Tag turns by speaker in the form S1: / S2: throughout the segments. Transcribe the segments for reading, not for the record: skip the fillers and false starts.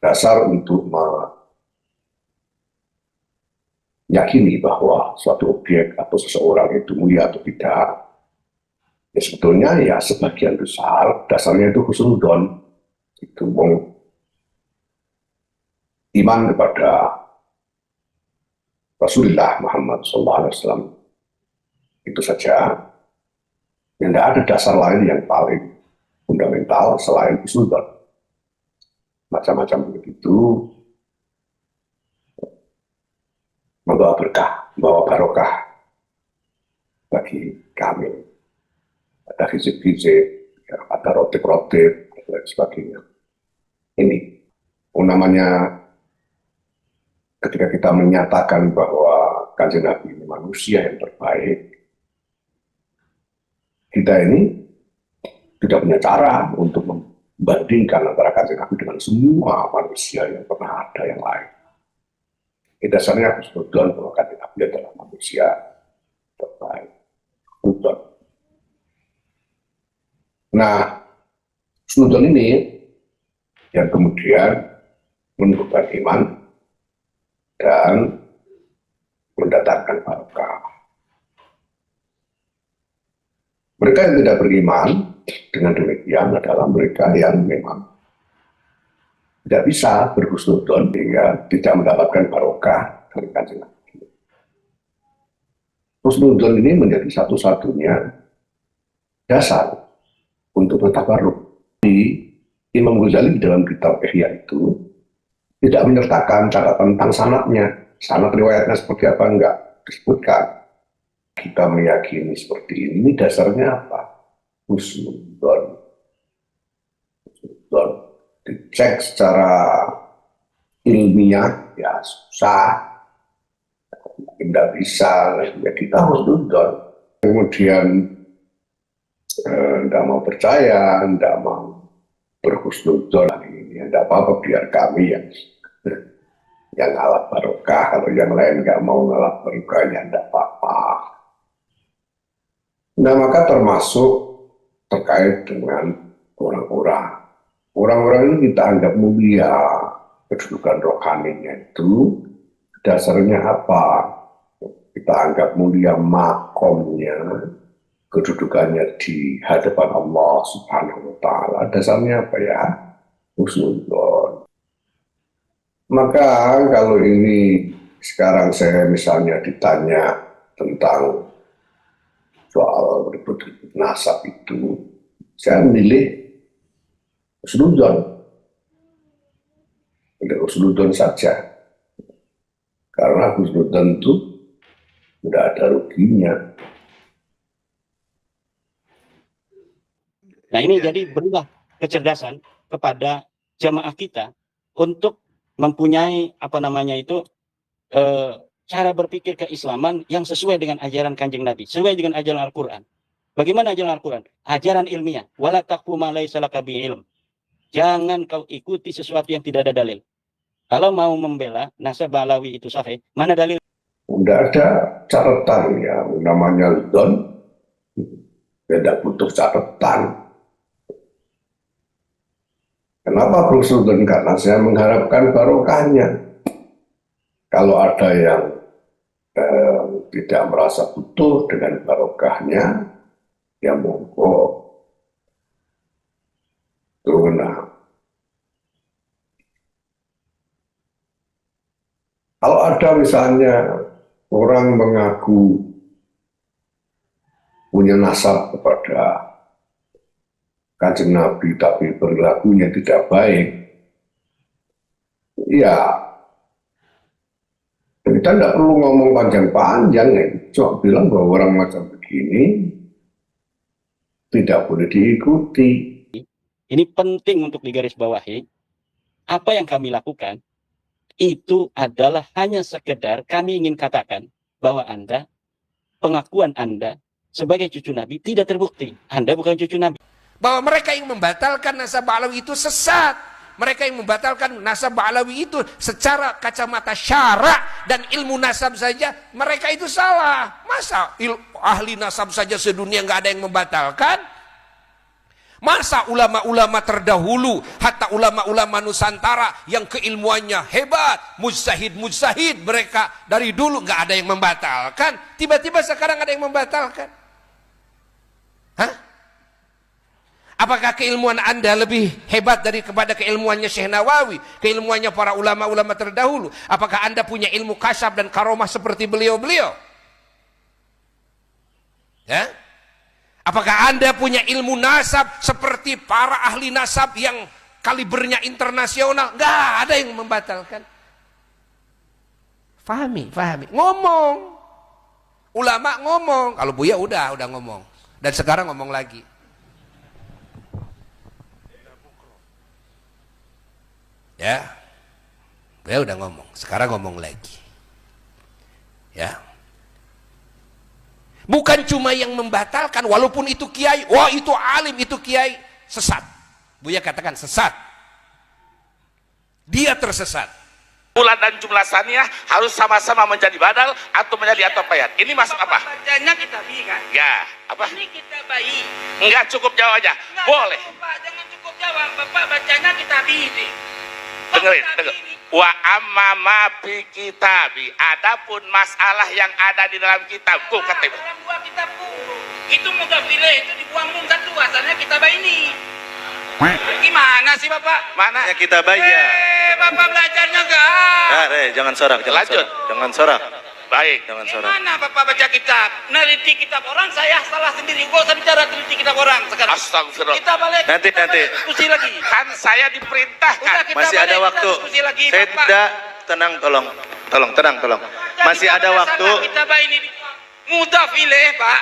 S1: dasar untuk meyakini bahwa suatu objek atau seseorang itu mulia atau tidak. Ya sebetulnya ya sebagian besar dasarnya itu husnudon, itu iman kepada Rasulullah Muhammad SAW. Itu saja. Yang tidak ada dasar lain yang paling fundamental selain husnudon. Macam-macam begitu membawa berkah, membawa barokah bagi kami. Ada hizib-hizib, ya, ada rotip-rotip, dan lain sebagainya. Ini namanya ketika kita menyatakan bahwa Kanjeng Nabi ini manusia yang terbaik, kita ini tidak punya cara untuk membandingkan antara Kanjeng Nabi dengan semua manusia yang pernah ada yang lain. Dasarnya husnudon bahwa Kanjeng Nabi adalah manusia terbaik. Husnudon. Nah, husnudon ini yang kemudian menumbuhkan iman dan mendatangkan barokah. Mereka yang tidak beriman dengan demikian adalah mereka yang memang tidak bisa berhusnudon hingga tidak mendapatkan barokah dari Kanjeng Nabi. Husnudon ini menjadi satu-satunya dasar untuk bertabarruk. Imam Ghazali di dalam kitab Ihya itu tidak menyertakan catatan tentang sanadnya. Sanad riwayatnya seperti apa enggak disebutkan. Kita meyakini seperti ini dasarnya apa? Husnudon. Husnudon. Dicek secara ilmiah ya susah. Tidak bisa, ya kita husnudon. Kemudian tidak mau percaya, tidak mau berhusnudon ini, tidak apa-apa, biar kami yang ngalap barokah, kalau yang lain nggak mau ngalap barokahnya tidak apa-apa. Nah maka termasuk terkait dengan orang-orang ini kita anggap mulia, kedudukan rohaninya itu dasarnya apa? Kita anggap mulia makomnya, kedudukannya di hadapan Allah Subhanahu wa Ta'ala. Dasarnya apa ya? Husnudon. Maka kalau ini sekarang saya misalnya ditanya tentang soal ribut-ribut nasab itu, saya milih husnudon. Milih husnudon saja. Karena husnudon itu tidak ada ruginya.
S2: Nah ini jadi berilah kecerdasan kepada jamaah kita untuk mempunyai cara berpikir keislaman yang sesuai dengan ajaran Kanjeng Nabi, sesuai dengan ajaran Al-Quran. Bagaimana ajaran Al-Quran? Ajaran ilmiah. Wala taqfu ma laysa laka bihi ilm. Jangan kau ikuti sesuatu yang tidak ada dalil. Kalau mau membela nasab Alawi itu sahih, mana dalil?
S1: Tidak ada catatan ya, namanya don, tidak butuh catatan. Kenapa husnudon? Karena saya mengharapkan barokahnya. Kalau ada yang tidak merasa butuh dengan barokahnya, ya monggo. Nah, kalau ada misalnya orang mengaku punya nasab kepada Kanjeng Nabi tapi perilakunya tidak baik, ya kita tidak perlu ngomong panjang-panjang ya, cuma bilang bahwa orang macam begini tidak boleh diikuti.
S2: Ini penting untuk digarisbawahi. Apa yang kami lakukan itu adalah hanya sekedar kami ingin katakan bahwa Anda, pengakuan Anda sebagai cucu Nabi tidak terbukti. Anda bukan cucu Nabi.
S3: Bahwa mereka yang membatalkan nasab Alawi itu sesat. Mereka yang membatalkan nasab Alawi itu secara kacamata syara dan ilmu nasab saja, mereka itu salah. Masa ahli nasab saja sedunia nggak ada yang membatalkan? Masa ulama-ulama terdahulu, hatta ulama-ulama Nusantara yang keilmuannya hebat, mujtahid mereka dari dulu nggak ada yang membatalkan, tiba-tiba sekarang ada yang membatalkan. Hah? Apakah keilmuan Anda lebih hebat kepada keilmuannya Syekh Nawawi, keilmuannya para ulama-ulama terdahulu? Apakah Anda punya ilmu kasyaf dan karomah seperti beliau-beliau? Ya? Apakah Anda punya ilmu nasab seperti para ahli nasab yang kalibernya internasional? Nggak ada yang membatalkan. Fahami. Ngomong. Ulama ngomong. Kalau Buya udah ngomong. Dan sekarang ngomong lagi. Ya. Buya udah ngomong. Sekarang ngomong lagi. Ya. Bukan cuma yang membatalkan, walaupun itu kiai, wah itu alim, itu kiai, sesat. Buya katakan sesat. Dia tersesat.
S4: Bulan dan jumlah saniyah harus sama-sama menjadi badal atau menjadi atau payat. Ini masuk apa?
S5: Bacanya kita bi kan?
S4: Ya, apa?
S5: Ini kita bayi.
S4: Enggak cukup jawab aja.
S5: Enggak,
S4: Boleh.
S5: Pak, jangan cukup jawab. Bapak bacanya kita bi.
S4: Dengerin. Wa amma ma fi kitabi. Adapun masalah yang ada di dalam kitab. Tuh kata Ibu.
S5: Dalam dua kitabku. Itu mudhaf ilaih itu dibuang nun satu. Asalnya kita ini. Gimana sih Bapak?
S4: Mana?
S6: Ya kita bayar.
S5: Bapak belajarnya enggak?
S6: Jangan sorak,
S4: Lanjut.
S6: Jangan sorak.
S4: Baik.
S6: Jangan sorak.
S5: Gimana Bapak baca kitab? Neliti kitab orang, saya salah sendiri. Gak usah bicara teliti kitab orang sekarang.
S4: Astagfirullah.
S5: Kita balik.
S6: Nanti.
S5: Diskusi lagi.
S4: Kan saya diperintahkan.
S5: Udah, kita
S6: Masih ada
S5: balik,
S6: waktu.
S5: kita diskusi lagi,
S6: Saya
S5: Bapak.
S6: tidak tenang, tolong. Tenang. Masih ada waktu.
S5: Kita ini mudhaf ilaih, Pak.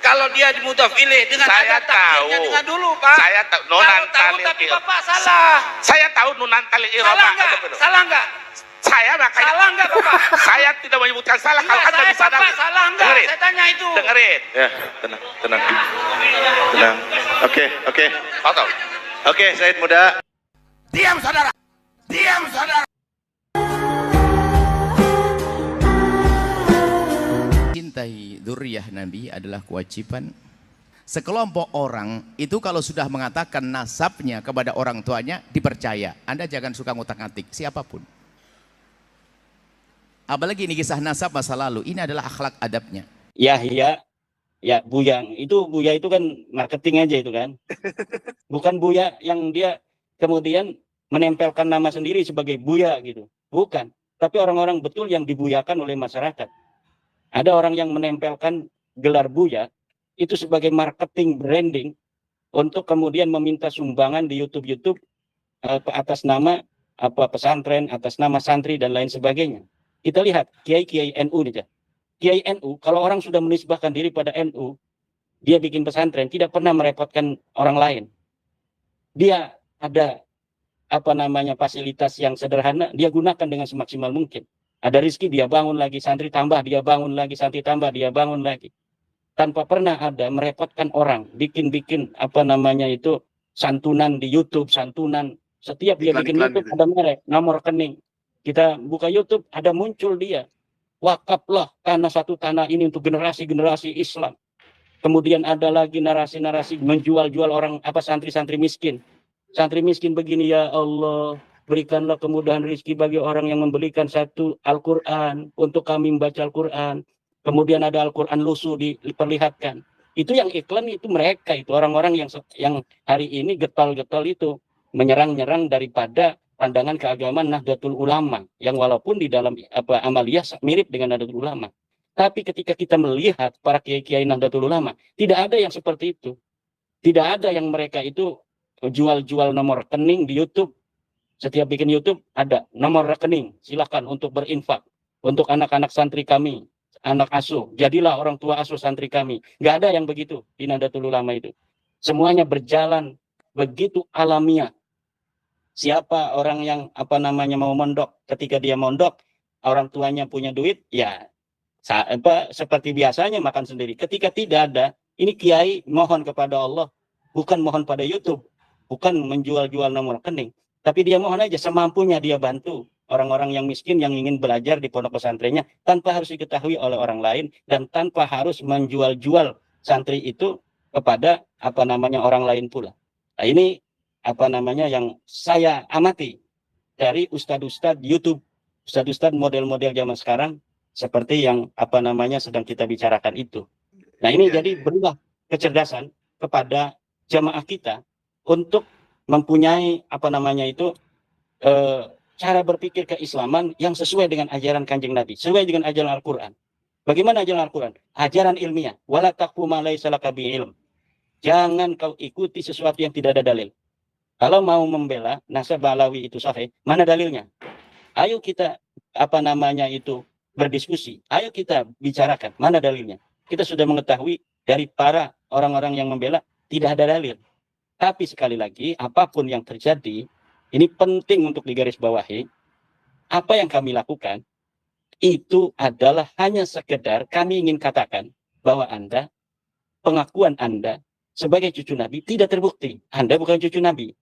S5: Kalau dia di mudhaf ilaih dengan
S4: Saya
S5: ada takdirnya
S4: tahu.
S5: dengan dulu, Pak.
S4: Saya tahu.
S5: Kalau
S4: Nunan
S5: tahu
S4: talil
S5: tapi
S4: il.
S5: Bapak salah.
S4: Saya tahu nunan talil
S5: Salah
S4: irama.
S5: enggak? Salah enggak?
S4: Saya makanya.
S5: Salah enggak, Bapak?
S4: Saya tidak menyebutkan salah. Kalau
S5: Enggak,
S4: Anda
S5: saya
S4: bisa
S5: Bapak salah enggak?
S4: Dengerin.
S5: Saya tanya itu.
S4: Dengerin.
S6: Ya, tenang. Oke.
S4: Tahu.
S6: Oke, Said Muda.
S3: Diam saudara.
S7: Cintai dzurriyyah Nabi adalah kewajiban sekelompok orang itu. Kalau sudah mengatakan nasabnya kepada orang tuanya dipercaya. Anda jangan suka ngutak-ngatik siapapun, apalagi ini kisah nasab masa lalu. Ini adalah akhlak adabnya.
S2: Ya Buya itu kan marketing aja itu kan. Bukan Buya yang dia kemudian menempelkan nama sendiri sebagai Buya gitu. Bukan. Tapi orang-orang betul yang dibuyakan oleh masyarakat. Ada orang yang menempelkan gelar Buya itu sebagai marketing branding untuk kemudian meminta sumbangan di YouTube atas nama pesantren, atas nama santri dan lain sebagainya. Kita lihat kiai NU nih. Kiai NU, kalau orang sudah menisbahkan diri pada NU, dia bikin pesantren, tidak pernah merepotkan orang lain. Dia ada fasilitas yang sederhana, dia gunakan dengan semaksimal mungkin. Ada rezeki dia bangun lagi, santri tambah dia bangun lagi, santri tambah dia bangun lagi. Tanpa pernah ada merepotkan orang, bikin santunan di YouTube, santunan. Setiap dia bikin YouTube ada merek, nomor rekening. Kita buka YouTube, ada muncul dia. Wakaflah tanah satu tanah ini untuk generasi-generasi Islam. Kemudian ada lagi narasi-narasi menjual-jual orang santri-santri miskin. Santri miskin begini, ya Allah, berikanlah kemudahan rezeki bagi orang yang membelikan satu Al-Quran untuk kami membaca Al-Quran. Kemudian ada Al-Quran lusuh diperlihatkan. Itu yang iklan itu mereka itu orang-orang yang hari ini getol-getol itu menyerang-nyerang daripada pandangan keagamaan Nahdlatul Ulama yang walaupun di dalam amaliyah mirip dengan Nahdlatul Ulama. Tapi ketika kita melihat para kiai-kiai Nahdlatul Ulama, tidak ada yang seperti itu. Tidak ada yang mereka itu jual-jual nomor rekening di YouTube. Setiap bikin YouTube ada nomor rekening, silakan untuk berinfak untuk anak-anak santri kami, anak asuh. Jadilah orang tua asuh santri kami. Nggak ada yang begitu di Nahdlatul Ulama itu. Semuanya berjalan begitu alamiah. Siapa orang yang mau mondok, ketika dia mondok, orang tuanya punya duit, ya seperti biasanya makan sendiri. Ketika tidak ada, ini kiai mohon kepada Allah, bukan mohon pada YouTube, bukan menjual-jual nomor rekening. Tapi dia mohon aja semampunya dia bantu orang-orang yang miskin yang ingin belajar di pondok pesantrennya tanpa harus diketahui oleh orang lain dan tanpa harus menjual-jual santri itu kepada orang lain pula. Nah, ini yang saya amati dari ustadz-ustadz YouTube, ustadz-ustadz model-model zaman sekarang seperti yang sedang kita bicarakan itu. Nah, ini jadi berilah kecerdasan kepada jamaah kita untuk mempunyai cara berpikir keislaman yang sesuai dengan ajaran Kanjeng Nabi, sesuai dengan ajaran Al-Qur'an. Bagaimana ajaran Al-Qur'an? Ajaran ilmiah. Wala taqfu ma laysa laka bihi ilm. Jangan kau ikuti sesuatu yang tidak ada dalil. Kalau mau membela nasab Ba'lawi itu sahih, mana dalilnya? Ayo kita berdiskusi. Ayo kita bicarakan mana dalilnya. Kita sudah mengetahui dari para orang-orang yang membela tidak ada dalil. Tapi sekali lagi, apapun yang terjadi, ini penting untuk digarisbawahi. Apa yang kami lakukan itu adalah hanya sekedar kami ingin katakan bahwa pengakuan Anda sebagai cucu Nabi tidak terbukti. Anda bukan cucu Nabi.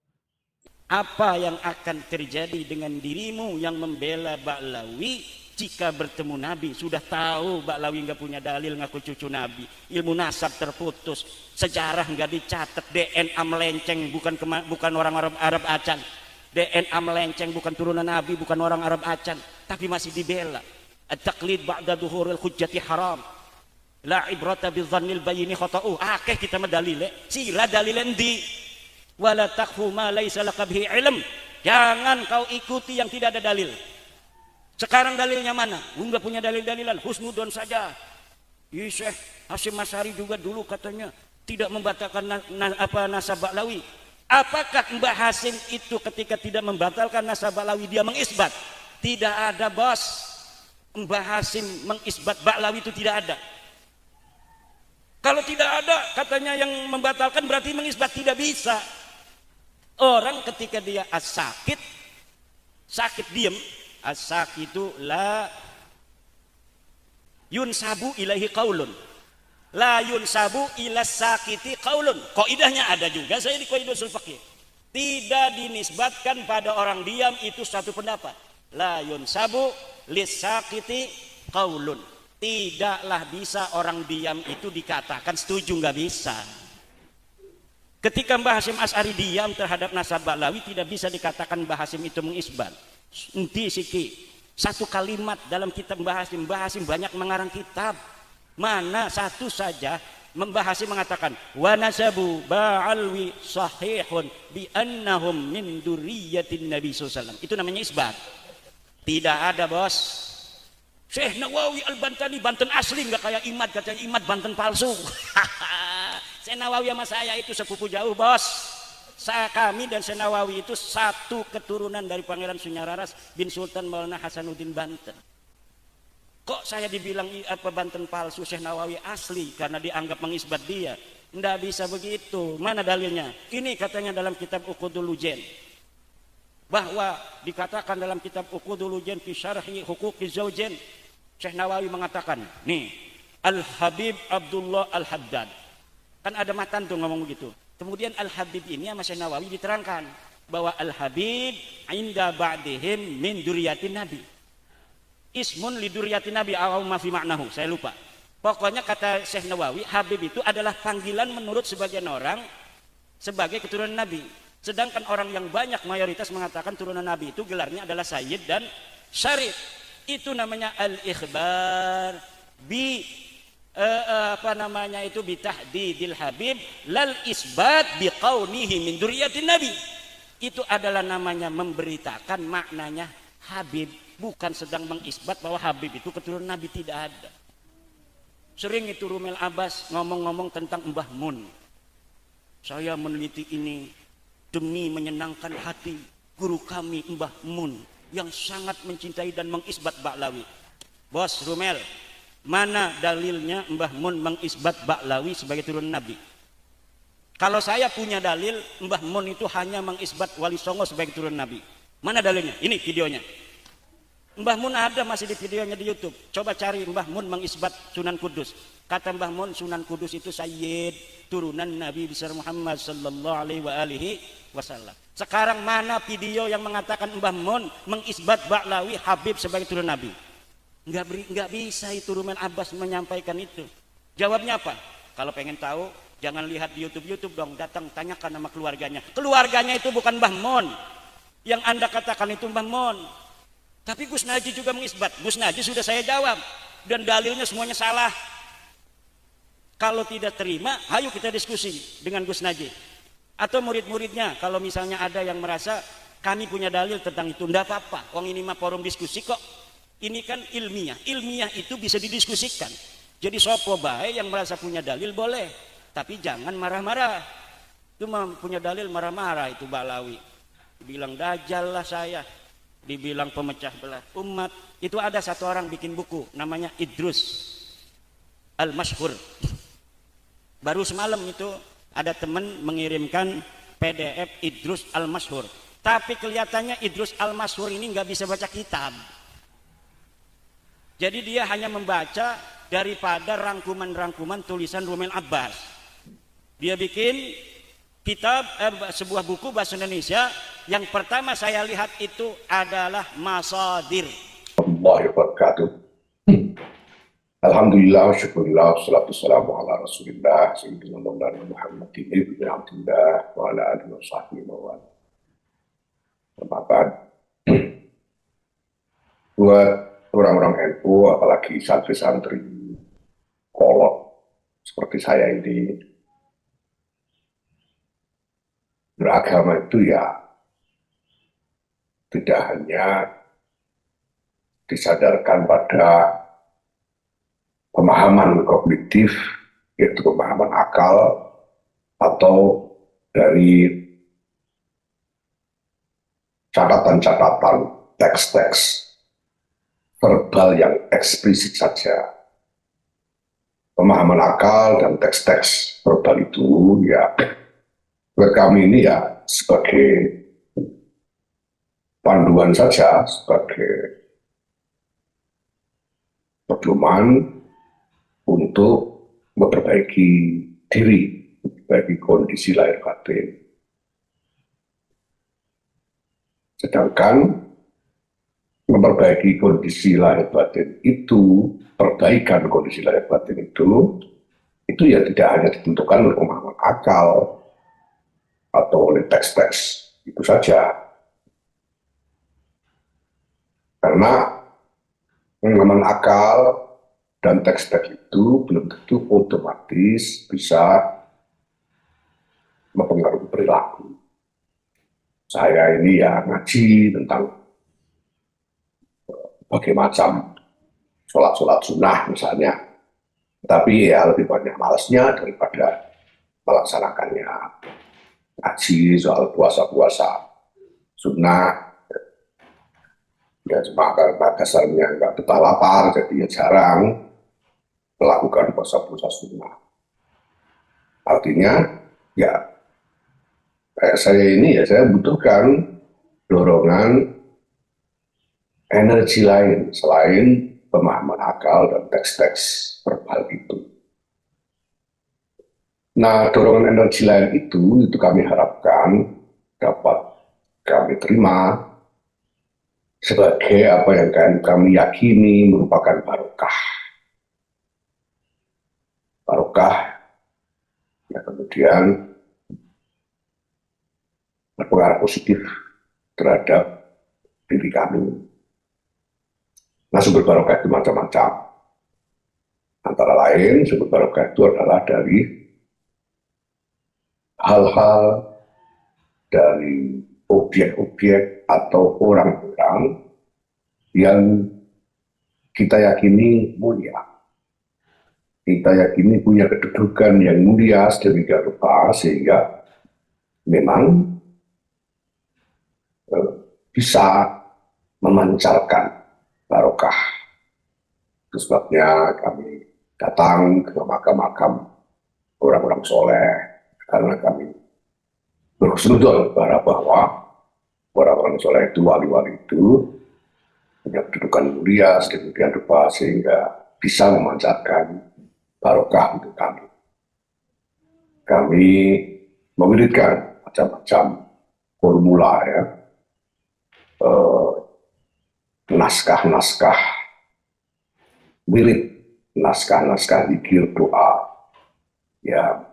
S2: Apa yang akan terjadi dengan dirimu yang membela Ba'lawi jika bertemu Nabi? Sudah tahu Ba'lawi nggak punya dalil ngaku cucu Nabi, ilmu nasab terputus, sejarah nggak dicatat, DNA melenceng, bukan orang Arab Acan, DNA melenceng, bukan turunan Nabi, bukan orang Arab Acan, tapi masih dibela. At-taqlid ba'da duhuril hujjati haram, la ibrata bidzannil bayini khata'u. Akeh kita medalile, sila dalilen di wala taqfu ma laysa laka bihi ilm. Jangan kau ikuti yang tidak ada dalil. Sekarang dalilnya mana? Enggak punya dalil-dalilan, husnudon saja. Syekh Hasyim Asy'ari juga dulu katanya tidak membatalkan nasab Ba'lawi. Apakah Mbah Hasyim itu ketika tidak membatalkan nasab Ba'lawi dia mengisbat? Tidak ada, bos. Mbah Hasyim mengisbat Ba'lawi itu tidak ada. Kalau tidak ada katanya yang membatalkan berarti mengisbat, tidak bisa. Orang ketika dia sakit diem, as-sakit itu la yunsabu ilaihi qaulun, la yunsabu ila sakiti qaulun. Kaidahnya ada juga saya di Qaidah Ushul Fiqh. Tidak dinisbatkan pada orang diam itu satu pendapat. La yunsabu lis-sakiti qaulun. Tidaklah bisa orang diam itu dikatakan setuju, nggak bisa. Ketika Mbah Hasyim Asy'ari diam terhadap nasab Ba'lawi, tidak bisa dikatakan Mbah Hasyim itu mengisbat. Enti siki satu kalimat dalam kitab Mbah Hasyim banyak mengarang kitab. Mana satu saja Mbah Hasyim mengatakan wa nasabu Ba'lawi sahihun bi annahum min dzurriyyatin Nabi sallallahu alaihi wasallam. Itu namanya isbat. Tidak ada, bos. Syekh Nawawi Al-Bantani Banten asli, nggak kayak Imad, katanya Imad Banten palsu. Syekh Nawawi sama saya itu sepupu jauh, bos. Kami dan Syekh Nawawi itu satu keturunan dari Pangeran Sunyararas bin Sultan Maulana Hasanuddin Banten. Kok saya dibilang Banten palsu, Syekh Nawawi asli karena dianggap mengisbat dia? Nggak bisa begitu. Mana dalilnya? Ini katanya dalam kitab Uqudul Lujen, bahwa dikatakan dalam kitab Uqudul Lujen fi syarhi huquqiz zaujain, Syekh Nawawi mengatakan, nih, Al-Habib Abdullah Al-Haddad. Kan ada matan tuh ngomong begitu. Kemudian Al-Habib ini sama Syekh Nawawi diterangkan bahwa Al-Habib inda ba'dihim min dzurriyyatin Nabi. Ismun li dzurriyyatin Nabi aw ma fi ma'nahu, saya lupa. Pokoknya kata Syekh Nawawi, Habib itu adalah panggilan menurut sebagian orang sebagai keturunan Nabi. Sedangkan orang yang banyak mayoritas mengatakan turunan Nabi itu gelarnya adalah Sayyid dan Syarif. Itu namanya al-ikhbar bi bitahdidil Habib lal isbat bi qaunihi min dzurriyyatin Nabi. Itu adalah namanya memberitakan maknanya Habib, bukan sedang mengisbat bahwa Habib itu keturunan Nabi, tidak ada. Sering itu Rumel Abbas ngomong-ngomong tentang Mbah Mun. Saya meneliti ini demi menyenangkan hati guru kami Mbah Mun yang sangat mencintai dan mengisbat Ba'lawi. Bos Rumel, mana dalilnya Mbah Mun mengisbat Ba'lawi sebagai turunan Nabi? Kalau saya punya dalil Mbah Mun itu hanya mengisbat Wali Songo sebagai turunan Nabi. Mana dalilnya? Ini videonya. Mbah Mun ada masih di videonya di YouTube. Coba cari Mbah Mun mengisbat Sunan Kudus. Kata Mbah Mun, Sunan Kudus itu Sayyid, turunan Nabi besar Muhammad sallallahu alaihi wasallam. Sekarang mana video yang mengatakan Mbah Mun mengisbat Ba'lawi Habib sebagai turunan Nabi? Enggak bisa itu Rumel Abbas menyampaikan itu. Jawabnya apa? Kalau pengen tahu, Jangan lihat di YouTube dong, datang tanyakan nama keluarganya. Keluarganya itu bukan Mbah Mon. Yang Anda katakan itu Mbah Mon. Tapi Gus Naji juga mengisbat. Gus Naji sudah saya jawab. Dan dalilnya semuanya salah. Kalau tidak terima, ayo kita diskusi dengan Gus Naji. Atau murid-muridnya, kalau misalnya ada yang merasa kami punya dalil tentang itu, tidak apa-apa. Wong ini mah forum diskusi kok. Ini kan ilmiah. Ilmiah itu bisa didiskusikan. Jadi sopo bae yang merasa punya dalil boleh. Tapi jangan marah-marah. Itu mah punya dalil marah-marah itu Balawi. Dibilang dajjal lah saya. Dibilang pemecah belah umat. Itu ada satu orang bikin buku namanya Idrus Al-Mashhur. Baru semalam itu ada teman mengirimkan PDF Idrus Al-Mashhur. Tapi kelihatannya Idrus Al-Mashhur ini nggak bisa baca kitab. Jadi dia hanya membaca daripada rangkuman-rangkuman tulisan Rumel Abbas. Dia bikin kitab, sebuah buku bahasa Indonesia. Yang pertama saya lihat itu adalah Masadir.
S1: Allahu wabarakatuh. Alhamdulillah, syukurillah, salatu wassalamu ala rasulillah, sayyidina Maulana Muhammadin ibn Abdillah, wa ala alihi wa sahbihi wa ala. Buat orang-orang NU, apalagi santri-santri kolot seperti saya ini, beragama itu ya tidak hanya disadarkan pada pemahaman kognitif, yaitu pemahaman akal, atau dari catatan-catatan teks-teks verbal yang eksplisit saja. Pemahaman akal dan teks-teks verbal itu ya buat kami ini ya sebagai panduan saja, sebagai pedoman untuk memperbaiki diri, memperbaiki kondisi lahir batin. Sedangkan memperbaiki kondisi lahir batin itu, perbaikan kondisi lahir batin itu ya tidak hanya ditentukan oleh pemahaman akal atau oleh teks-teks itu saja. Karena pemahaman akal dan teks-teks itu belum tentu otomatis bisa mempengaruhi perilaku. Saya ini ya ngaji tentang berbagai macam sholat-sholat sunnah misalnya, tapi ya lebih banyak malasnya daripada melaksanakannya. Ngaji soal puasa-puasa sunnah, ya cuma karena dasarnya nggak betah lapar, jadi ya jarang melakukan puasa-puasa sunnah. Artinya ya kayak saya ini ya saya butuhkan dorongan energi lain selain pemahaman akal dan teks-teks verbal itu. Nah, dorongan energi lain itu kami harapkan dapat kami terima sebagai apa yang kami yakini merupakan barokah. Barokah yang kemudian berpengaruh positif terhadap diri kami. Nah, sumber barokah itu macam-macam. Antara lain, sumber barokah itu adalah dari hal-hal, dari objek-objek atau orang-orang yang kita yakini mulia. Kita yakini punya kedudukan yang mulia sedemikian rupa sehingga memang bisa memancarkan barokah. Itu sebabnya kami datang ke makam-makam orang-orang soleh, karena kami berhusnuzon bahwa orang-orang soleh itu, wali-wali itu punya kedudukan mulia sedemikian rupa sehingga bisa memancarkan barokah untuk kami. Kami mewiridkan macam-macam formula ya, naskah-naskah wirid, naskah-naskah zikir doa, ya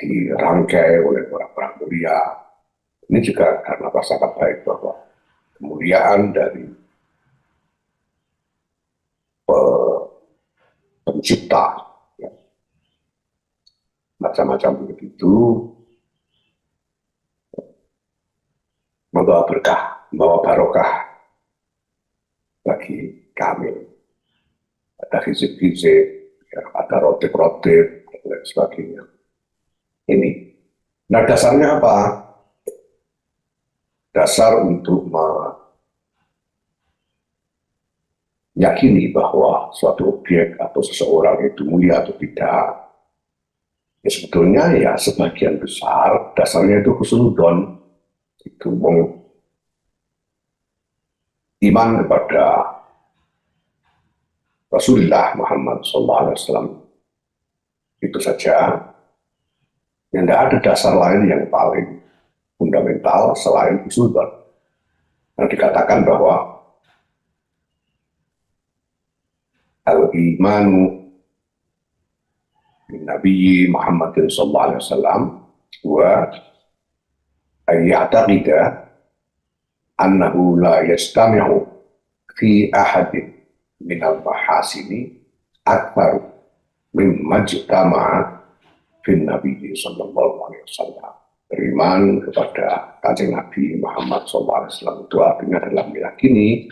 S1: dirangkai oleh orang-orang mulia. Ini juga karena prasangka baik bahwa kemuliaan dari pencipta, ya, macam-macam begitu, membawa berkah, membawa barokah bagi kami. Ada hizib-hizib, ya, ada rotib-rotib, dan lain sebagainya. Ini. Nah, dasarnya apa? Dasar untuk meyakini bahwa suatu objek atau seseorang itu mulia atau tidak. Ya, sebetulnya ya sebagian besar dasarnya itu husnudon. Itu iman kepada Rasulullah Muhammad SAW. Itu saja. Yang tidak ada dasar lain yang paling fundamental selain husnudon. Yang dikatakan bahwa al-imanu bin Nabi Muhammad SAW wa ayya'taqida annahu la yastami'u fi ahadin minal mahasini akbar mimma jtama'a bin Nabi SAW. Beriman kepada Kanjeng Nabi Muhammad SAW itu artinya adalah meyakini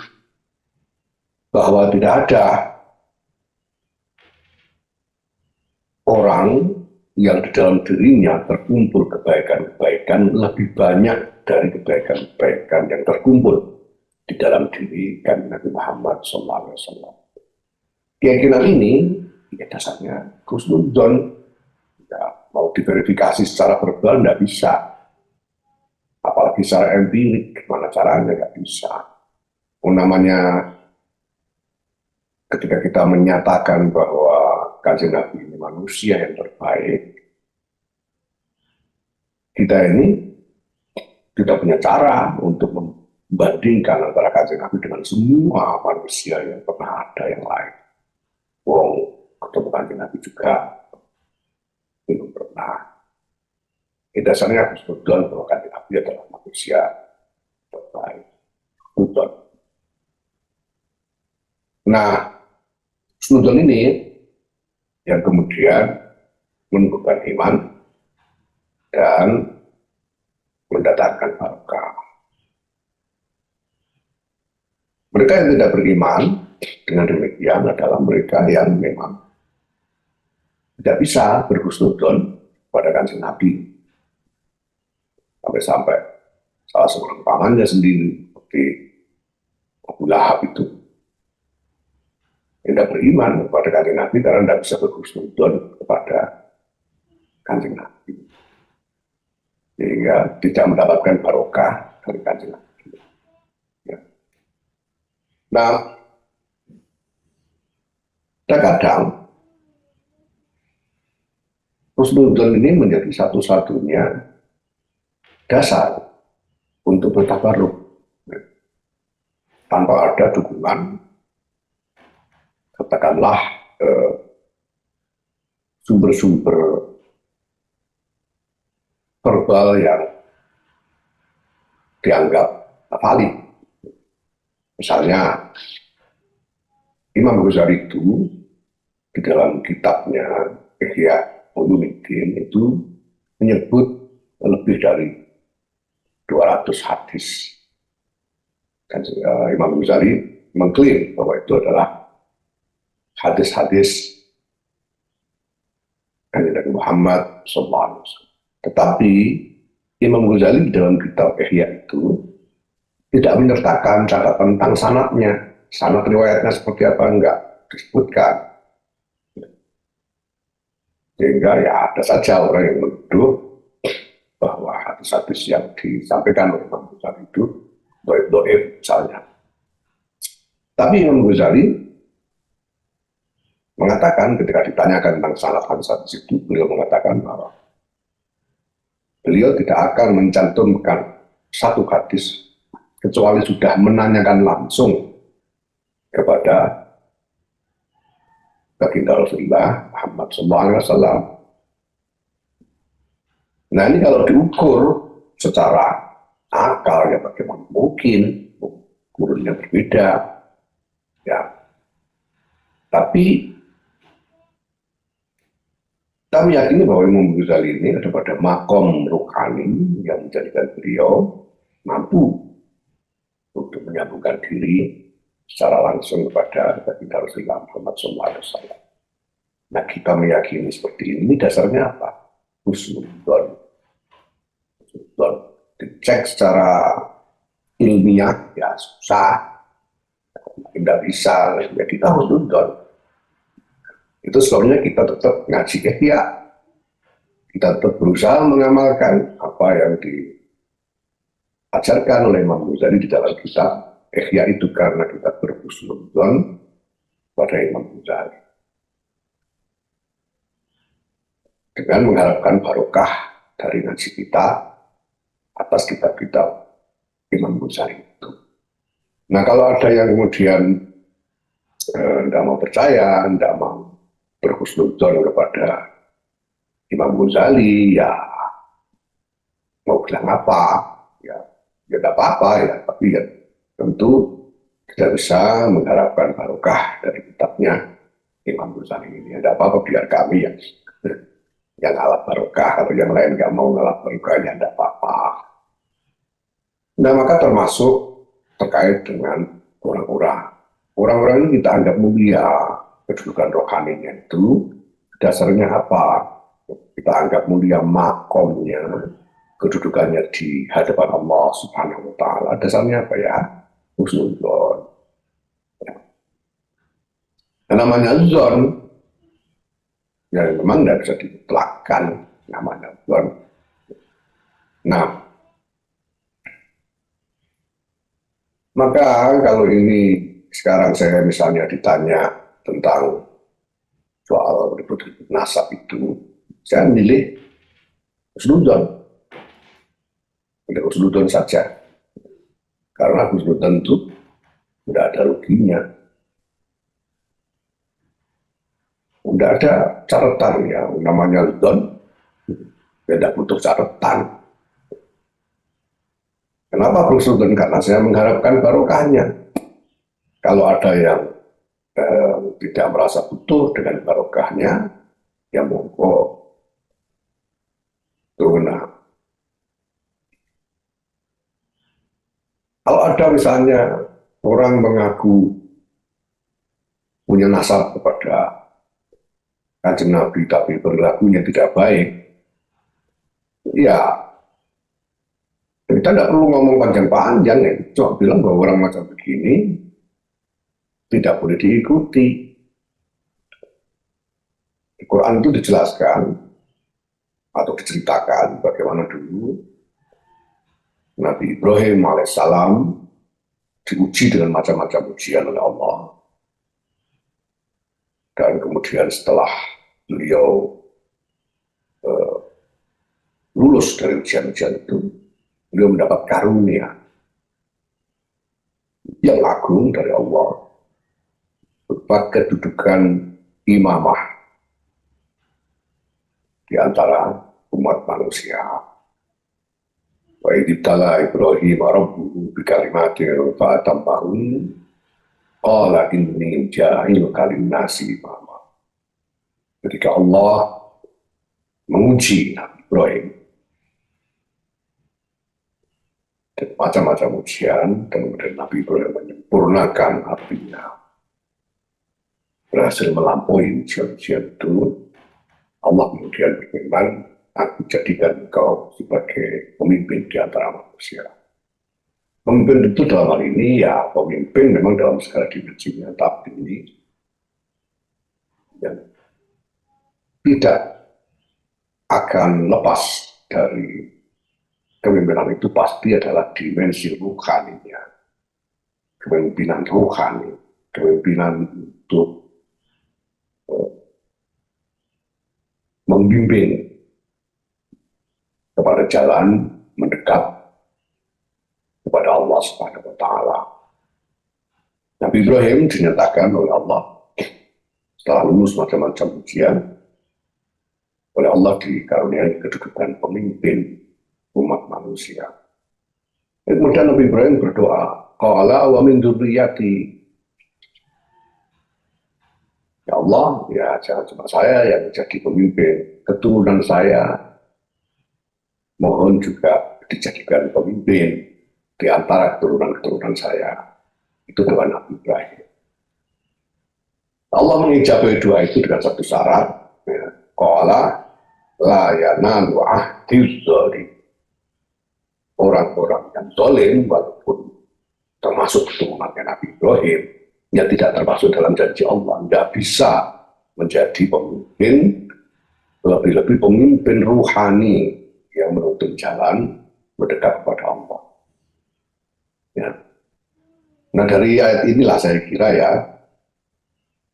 S1: bahwa tidak ada orang yang di dalam dirinya terkumpul kebaikan-kebaikan lebih banyak dari kebaikan-kebaikan yang terkumpul di dalam diri Kanjeng Nabi Muhammad SAW. Keyakinan ini ya dasarnya husnuzon. Ya, mau diverifikasi secara verbal tidak bisa, apalagi secara empirik, gimana caranya nggak bisa. Namanya ketika kita menyatakan bahwa Kanjeng Nabi ini manusia yang terbaik, kita ini tidak punya cara untuk membandingkan antara Kanjeng Nabi dengan semua manusia yang pernah ada yang lain. Wong ketemu Kanjeng Nabi juga belum pernah. Dasarnya husnudon bahwa Kanjeng Nabi adalah manusia terbaik. Husnudon. Nah, husnudon ini yang kemudian menumbuhkan iman dan mendatangkan barokah. Mereka yang tidak beriman dengan demikian adalah mereka yang memang tidak bisa berhusnudon pada Kanjeng Nabi. Sampai-sampai salah seorang pamannya sendiri seperti Abu Lahab itu tidak beriman kepada Kanjeng Nabi karena tidak bisa berhusnudon kepada Kanjeng Nabi, sehingga tidak mendapatkan barokah dari Kanjeng Nabi. Ya. Nah, terkadang husnuzon ini menjadi satu-satunya dasar untuk bertabarruk tanpa ada dukungan, katakanlah sumber-sumber verbal yang dianggap valid. Misalnya Imam Ghazali itu di dalam kitabnya Ihya Ulumuddin itu menyebut lebih dari 200 hadis. Dan Imam Ghazali mengklaim bahwa itu adalah hadis-hadis Nabi Muhammad SAW. Tetapi Imam Ghazali dalam kitab Ihya itu tidak menyertakan catatan tentang sanadnya. Sanad riwayatnya seperti apa enggak disebutkan. Sehingga ya ada saja orang yang menuduh bahwa hadis-hadis yang disampaikan oleh Imam Ghazali itu doib misalnya. Tapi Imam Ghazali mengatakan ketika ditanyakan tentang sanad hadis itu, beliau mengatakan bahwa beliau tidak akan mencantumkan satu hadis kecuali sudah menanyakan langsung kepada baginda Rasulullah Muhammad SAW Nah ini kalau diukur secara akal ya bagaimana mungkin ukurnya berbeda ya. Tapi kami yakini bahwa Imam Ghazali ini ada pada makom rohani yang menjadikan beliau mampu untuk menyambungkan diri secara langsung kepada baginda Rasulullah Muhammad SAW. Nah kita meyakini seperti ini dasarnya apa? Husnudzon. Dicek secara ilmiah ya susah, tidak bisa. Ya kita husnudzon. Itu sebabnya kita tetap ngaji ihya. Kita tetap berusaha mengamalkan apa yang diajarkan oleh Imam Ghazali di dalam kitab ihya itu, karena kita berhusnudzon pada Imam Ghazali. Dengan mengharapkan barokah dari ngaji kita atas kitab-kitab Imam Ghazali itu. Nah kalau ada yang kemudian tidak mau percaya, tidak mau berhusnudzon kepada Imam Ghazali, ya mau bilang apa, ya tidak apa-apa ya, tapi ya tentu tidak bisa mengharapkan barokah dari kitabnya Imam Ghazali ini. Tidak apa-apa, biar kami yang ngalap barokah, kalau yang lain nggak mau ngalap barokah ya tidak apa-apa. Nah maka termasuk terkait dengan orang-orang ini kita anggap mulia, kedudukan rohaninya itu dasarnya apa? Kita anggap mulia makomnya, kedudukannya di hadapan Allah Subhanahu wa Ta'ala. Dasarnya apa ya? Husnudzon. Ya. Namanya zon, ya memang tidak bisa dimutlakkan namanya zon. Nah, maka kalau ini sekarang saya misalnya ditanya tentang soal nasab itu, saya milih husnudzon. Pilih husnudzon saja. Karena husnudzon itu tidak ada ruginya. Tidak ada catatan ya, namanya zon, tidak butuh catatan. Kenapa husnudzon? Karena saya mengharapkan barokahnya. Kalau ada yang tidak merasa butuh dengan barokahnya, ya monggo turunah. Kalau ada misalnya orang mengaku punya nasab kepada Kanjeng Nabi tapi perilakunya tidak baik, ya kita tidak perlu ngomong panjang-panjang ya, cuma bilang bahwa orang macam begini tidak boleh diikuti. Di Quran itu dijelaskan atau diceritakan bagaimana dulu Nabi Ibrahim alaihissalam diuji dengan macam-macam ujian oleh Allah. Dan kemudian setelah beliau lulus dari ujian-ujian itu, beliau mendapat karunia yang agung dari Allah, berupa kedudukan imamah di antara umat manusia. Wa idibtala Ibrahim rabbuhu bikalimatin fa'atammahun qala inni ja'iluka linnasi imama. Ketika Allah menguji Nabi Ibrahim dan macam-macam ujian, dan kemudian Nabi Ibrahim menyempurnakan artinya, berhasil melampaui ujian-ujian itu, Allah kemudian berfirman, aku jadikan engkau sebagai pemimpin di antara manusia. Pemimpin itu dalam hal ini ya pemimpin memang dalam segala dimensinya, tapi ini yang tidak akan lepas dari kepemimpinan itu pasti adalah dimensi rohaninya. Kepemimpinan rohani, kepemimpinan untuk membimbing kepada jalan mendekat kepada Allah Subhanahu wa Ta'ala. Nabi Ibrahim dinyatakan oleh Allah setelah lulus macam-macam ujian, oleh Allah dikaruniai kedudukan pemimpin umat manusia. Kemudian Nabi Ibrahim berdoa, qala wa min dzurriyyati. Ya Allah, ya jangan cuma saya yang jadi pemimpin, keturunan saya mohon juga dijadikan pemimpin di antara keturunan-keturunan saya. Itu doa Nabi Ibrahim. Allah mengijabahi doa itu dengan satu syarat, qala la yanalu ahdi zalim. Orang-orang yang zalim walaupun termasuk keturunannya Nabi Ibrahim, yang tidak termasuk dalam janji Allah, tidak bisa menjadi pemimpin, lebih-lebih pemimpin ruhani yang menuntun jalan mendekat kepada Allah. Ya. Nah dari ayat inilah saya kira ya,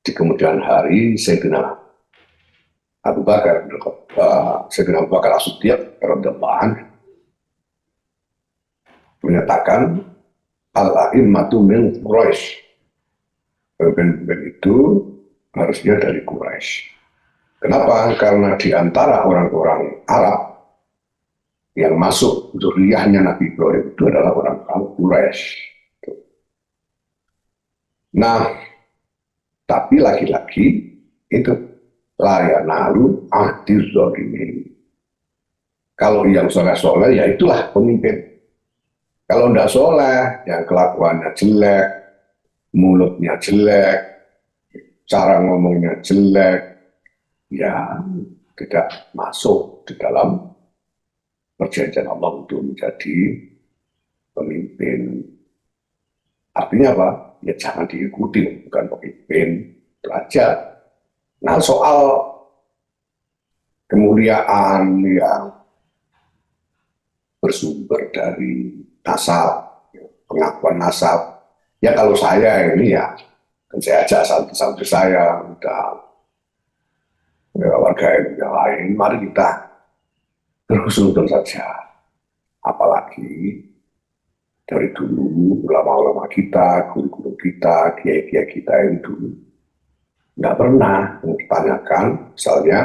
S1: di kemudian hari Sayyidina Abu Bakar, Sayyidina Abu Bakar As-Siddiq radhiyallahu anhu menyatakan al-a'immatu min Quraisy. Pemimpin itu harusnya dari Quraisy. Kenapa? Karena di antara orang-orang Arab yang masuk dzurriyyahnya Nabi Ibrahim itu adalah orang-orang Quraisy. Nah, tapi lagi-lagi itu la yanalu ahdi zalimin. Kalau yang soleh-soleh ya itulah pemimpin. Kalau tidak soleh, yang kelakuannya jelek, mulutnya jelek, cara ngomongnya jelek, ya tidak masuk di dalam perjanjian Allah untuk menjadi pemimpin. Artinya apa? Ya jangan diikuti, bukan pemimpin, belajar. Nah soal kemuliaan yang bersumber dari nasab, pengakuan nasab, ya kalau saya ini ya, kan saya ajak santri-santri saya, udah warga yang lain, mari kita berhusnuzon saja. Apalagi dari dulu ulama-ulama kita, guru-guru kita, kiai-kiai kita yang dulu nggak pernah mempertanyakan misalnya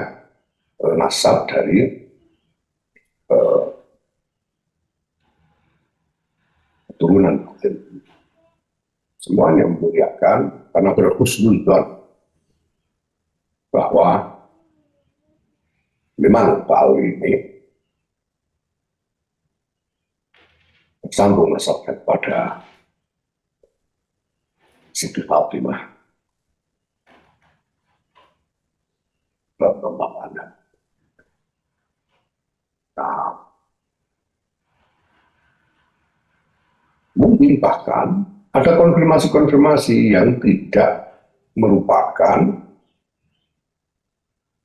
S1: nasab dari keturunan. Semuanya memuliakan karena berhusnuzon bahwa memang Pak ini sambung nasabnya kepada Siti Fatimah radhiyallahu anha. Nah, mungkin bahkan ada konfirmasi-konfirmasi yang tidak merupakan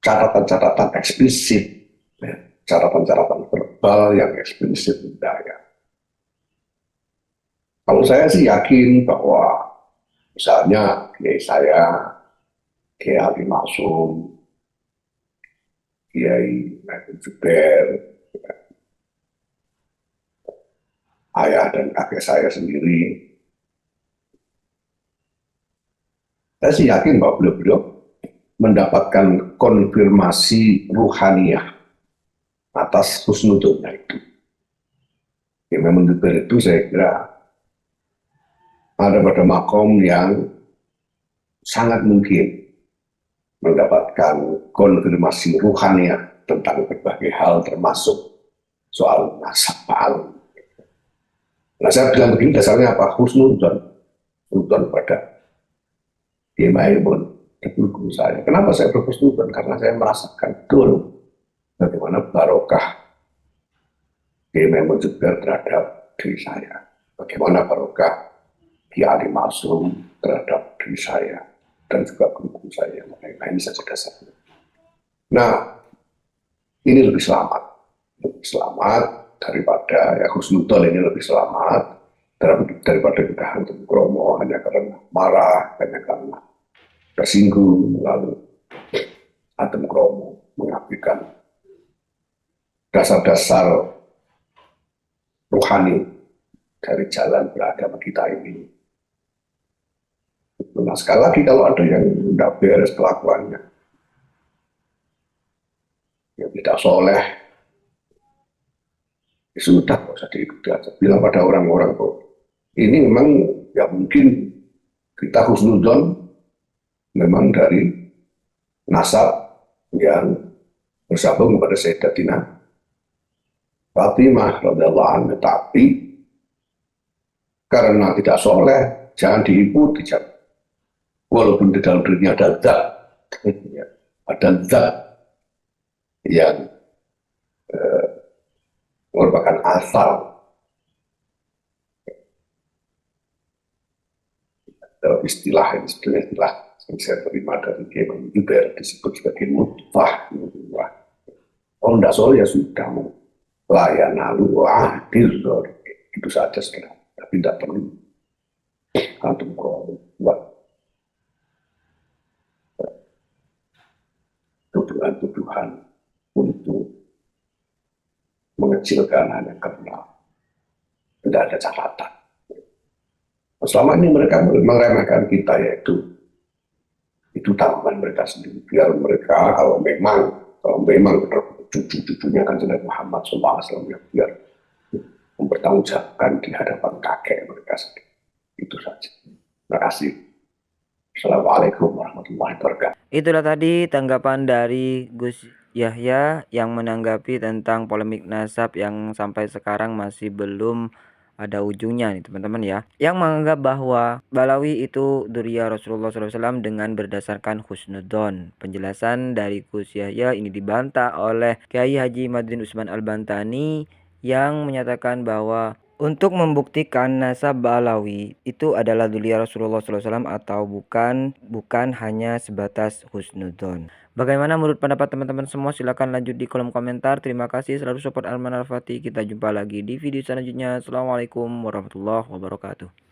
S1: catatan-catatan eksplisit, ya, catatan-catatan verbal yang eksplisit tidak ya. Kalau saya sih yakin bahwa misalnya kiai saya, Kiai Ali Maksum, Kiai Nabi Jubair, ayah dan kakek saya sendiri, saya sih yakin bahwa beliau-beliau mendapatkan konfirmasi ruhaniyah atas husnudonnya itu. Yang memang itu saya kira ada pada makom yang sangat mungkin mendapatkan konfirmasi ruhaniyah tentang berbagai hal termasuk soal nasab Pak. Nah saya bilang begini dasarnya apa? Husnudon pada Kiai Maimun, guru saya. Kenapa saya berhusnudon? Karena saya merasakan betul bagaimana barokah Kiai Maimun juga terhadap diri saya. Bagaimana barokah Kiai Ali Maksum terhadap diri saya dan juga guru saya. Nah ini saja dasarnya. Nah ini lebih selamat daripada ya husnudon ini lebih selamat daripada kita hantum kromo hanya karena marah, hanya karena tersinggung lalu hantum kromo mengabaikan dasar-dasar rohani dari jalan beragama kita ini. Nah sekali lagi kalau ada yang tidak beres kelakuannya, ya tidak soleh, ya sudah nggak usah diikuti aja. Bilang pada orang-orang kok ini memang ya mungkin kita husnudzon memang dari nasab yang bersambung kepada Sayyidatina Fatimah radhiyallahu anha, tapi karena tidak soleh jangan diikuti, walaupun di dalam dirinya ada zat, ada zat yang merupakan asal istilah yang saya terima dari Imam Zubair disebut sebagai nutfah. Kalau tidak soleh ya sudah, layanalu akhir itu saja sudah, tapi tidak perlu antum buat tuduhan-tuduhan untuk mengecilkan hanya karena tidak ada catatan. Selama ini mereka meremehkan kita, yaitu itu tanggungan mereka sendiri. Biar mereka kalau memang cucu-cucunya kan Nabi Muhammad SAW, ya biar mempertanggungjawabkan di hadapan kakek mereka sendiri. Itu saja. Terima kasih. Assalamualaikum warahmatullahi wabarakatuh.
S8: Itulah tadi tanggapan dari Gus Yahya yang menanggapi tentang polemik nasab yang sampai sekarang masih belum ada ujungnya nih teman-teman ya. Yang menganggap bahwa Balawi itu dzurriyyah Rasulullah SAW dengan berdasarkan husnudzon. Penjelasan dari Gus Yahya ini dibantah oleh Kiai Haji Madrin Usman Al-Bantani yang menyatakan bahwa untuk membuktikan nasab Balawi itu adalah dzurriyyah Rasulullah SAW atau bukan hanya sebatas husnudzon. Bagaimana menurut pendapat teman-teman semua? Silahkan lanjut di kolom komentar. Terima kasih selalu support Alman Al-Fatih. Kita jumpa lagi di video selanjutnya. Assalamualaikum warahmatullahi wabarakatuh.